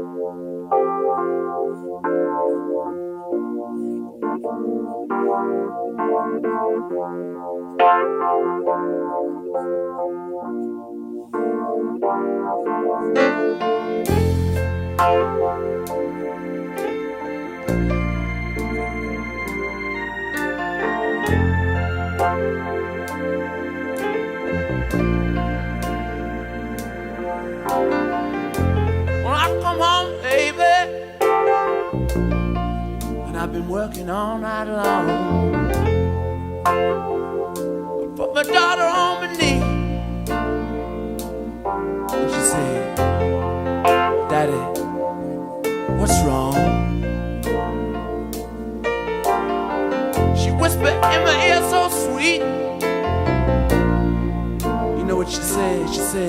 When I come home, baby, and I've been working all night long, I put my daughter on my knee, and she said, "Daddy, what's wrong?" She whispered in my ear so sweet. You know what she said? She said,